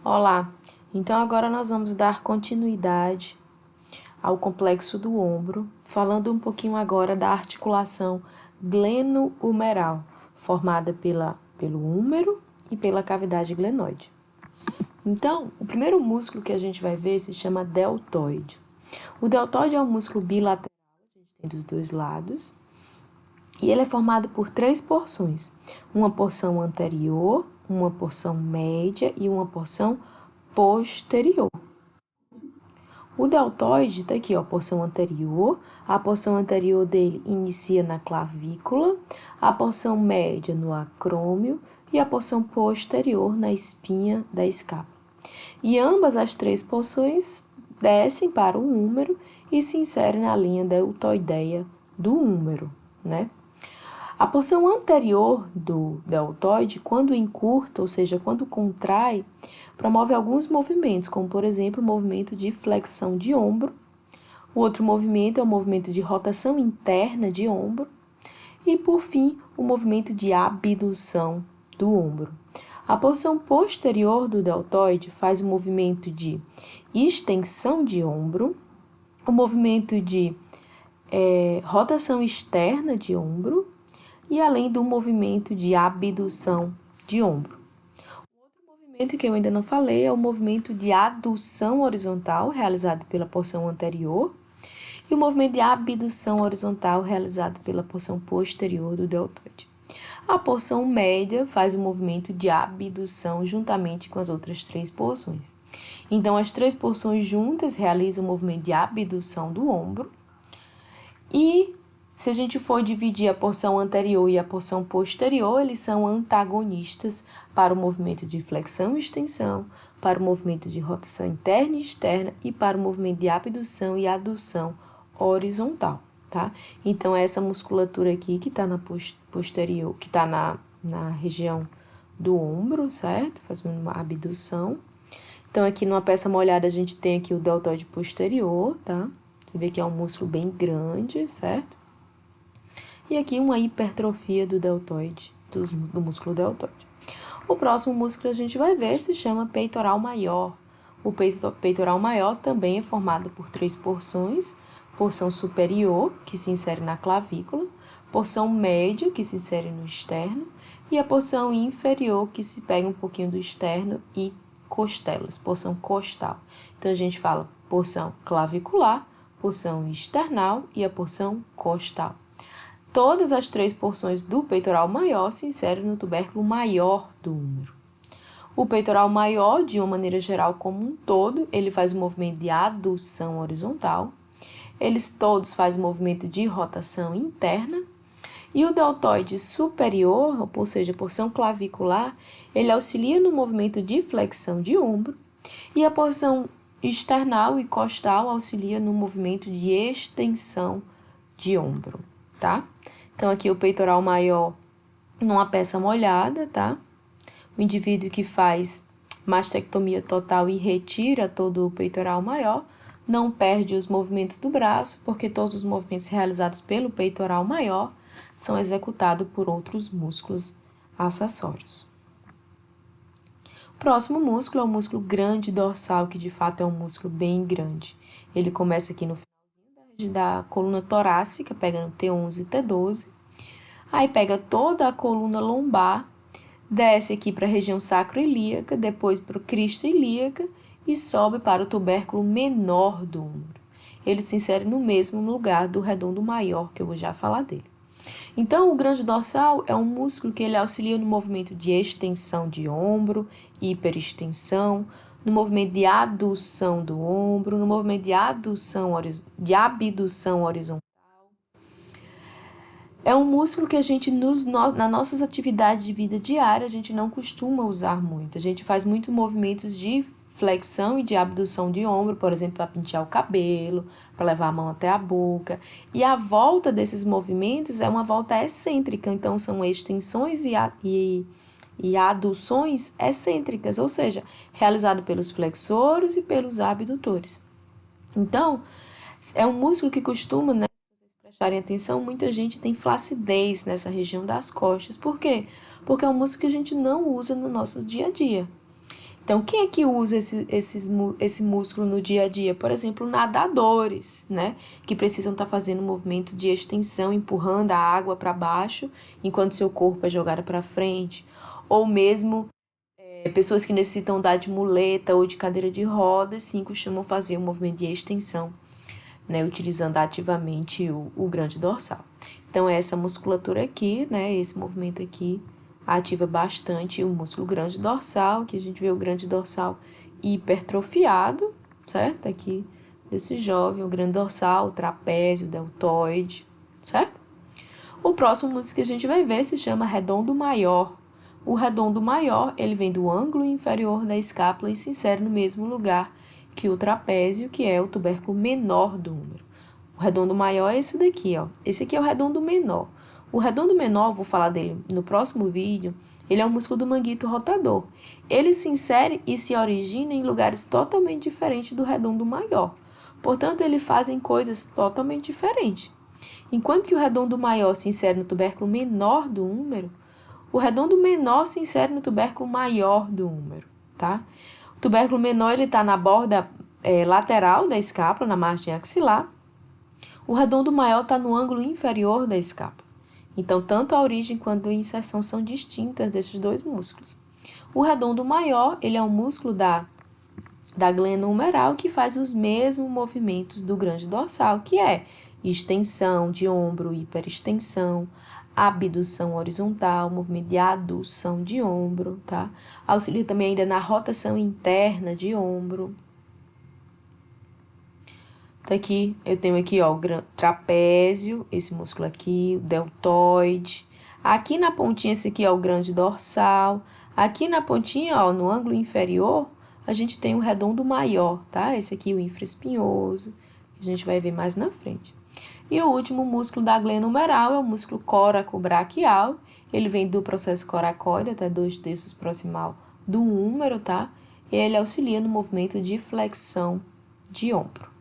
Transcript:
Olá, então agora nós vamos dar continuidade ao complexo do ombro, falando um pouquinho agora da articulação gleno-humeral, formada pelo húmero e pela cavidade glenoide. Então, o primeiro músculo que a gente vai ver se chama deltoide. O deltoide é um músculo bilateral, a gente tem dos dois lados, e ele é formado por três porções: uma porção anterior, uma porção média e uma porção posterior. O deltoide está aqui, ó, porção anterior. A porção anterior dele inicia na clavícula, a porção média no acrômio e a porção posterior na espinha da escápula. E ambas as três porções descem para o húmero e se inserem na linha deltoideia do húmero, né? A porção anterior do deltoide, quando encurta, ou seja, quando contrai, promove alguns movimentos, como por exemplo o movimento de flexão de ombro. O outro movimento é o movimento de rotação interna de ombro. E por fim, o movimento de abdução do ombro. A porção posterior do deltoide faz o movimento de extensão de ombro, o movimento de rotação externa de ombro e além do movimento de abdução de ombro. O outro movimento que eu ainda não falei é o movimento de adução horizontal, realizado pela porção anterior, e o movimento de abdução horizontal, realizado pela porção posterior do deltoide. A porção média faz o movimento de abdução juntamente com as outras três porções. Então, as três porções juntas realizam o movimento de abdução do ombro. E se a gente for dividir a porção anterior e a porção posterior, eles são antagonistas para o movimento de flexão e extensão, para o movimento de rotação interna e externa e para o movimento de abdução e adução horizontal, tá? Então, essa musculatura aqui que está na posterior, que está na região do ombro, certo? Fazendo uma abdução. Então, aqui numa peça molhada, a gente tem aqui o deltoide posterior, tá? Você vê que é um músculo bem grande, certo? E aqui uma hipertrofia do deltoide, do músculo deltoide. O próximo músculo que a gente vai ver se chama peitoral maior. O peitoral maior também é formado por três porções: porção superior, que se insere na clavícula, porção média, que se insere no externo, e a porção inferior, que se pega um pouquinho do externo e costelas, porção costal. Então, a gente fala porção clavicular, porção external e a porção costal. Todas as três porções do peitoral maior se inserem no tubérculo maior do húmero. O peitoral maior, de uma maneira geral como um todo, ele faz o movimento de adução horizontal. Eles todos fazem o movimento de rotação interna. E o deltoide superior, ou seja, a porção clavicular, ele auxilia no movimento de flexão de ombro. E a porção external e costal auxilia no movimento de extensão de ombro, tá? Então, aqui o peitoral maior numa peça molhada, tá? O indivíduo que faz mastectomia total e retira todo o peitoral maior não perde os movimentos do braço, porque todos os movimentos realizados pelo peitoral maior são executados por outros músculos acessórios. O próximo músculo é o músculo grande dorsal, que de fato é um músculo bem grande. Ele começa aqui no finalzinho da coluna torácica, pegando T11 e T12. Aí pega toda a coluna lombar, desce aqui para a região sacroilíaca, depois para o crista ilíaca e sobe para o tubérculo menor do ombro. Ele se insere no mesmo lugar do redondo maior, que eu vou já falar dele. Então, o grande dorsal é um músculo que ele auxilia no movimento de extensão de ombro, hiperextensão, no movimento de adução do ombro, no movimento de abdução horizontal. É um músculo que a gente, nas nossas atividades de vida diária, a gente não costuma usar muito. A gente faz muitos movimentos de flexão e de abdução de ombro, por exemplo, para pentear o cabelo, para levar a mão até a boca. E a volta desses movimentos é uma volta excêntrica, então são extensões e aduções excêntricas, ou seja, realizado pelos flexores e pelos abdutores. Então, é um músculo que costuma, né, prestarem atenção, muita gente tem flacidez nessa região das costas. Por quê? Porque é um músculo que a gente não usa no nosso dia a dia. Então, quem é que usa esse músculo no dia a dia? Por exemplo, nadadores, né? Que precisam estar fazendo um movimento de extensão, empurrando a água para baixo, enquanto seu corpo é jogado para frente. Ou mesmo pessoas que necessitam dar de muleta ou de cadeira de rodas, sim, costumam fazer um movimento de extensão, né? Utilizando ativamente o grande dorsal. Então, essa musculatura aqui, né? Esse movimento aqui ativa bastante o músculo grande dorsal, que a gente vê o grande dorsal hipertrofiado, certo? Aqui desse jovem, o grande dorsal, o trapézio, o deltoide, certo? O próximo músculo que a gente vai ver se chama redondo maior. O redondo maior, ele vem do ângulo inferior da escápula e se insere no mesmo lugar que o trapézio, que é o tubérculo menor do úmero. O redondo maior é esse daqui, ó. Esse aqui é o redondo menor. O redondo menor, vou falar dele no próximo vídeo, ele é um músculo do manguito rotador. Ele se insere e se origina em lugares totalmente diferentes do redondo maior. Portanto, eles fazem coisas totalmente diferentes. Enquanto que o redondo maior se insere no tubérculo menor do úmero, o redondo menor se insere no tubérculo maior do úmero, tá? O tubérculo menor ele está na borda lateral da escápula, na margem axilar. O redondo maior está no ângulo inferior da escápula. Então, tanto a origem quanto a inserção são distintas desses dois músculos. O redondo maior, ele é um músculo da glândula umeral que faz os mesmos movimentos do grande dorsal, que é extensão de ombro, hiperextensão, abdução horizontal, movimento de adução de ombro, tá? Auxilia também ainda na rotação interna de ombro. Então, aqui, eu tenho aqui, ó, o trapézio, esse músculo aqui, o deltoide. Aqui na pontinha, esse aqui é o grande dorsal. Aqui na pontinha, ó, no ângulo inferior, a gente tem o redondo maior, tá? Esse aqui, o infraespinhoso, a gente vai ver mais na frente. E o último músculo da glândula umeral é o músculo coracobraquial. Ele vem do processo coracoide até 2/3 proximal do úmero, tá? E ele auxilia no movimento de flexão de ombro.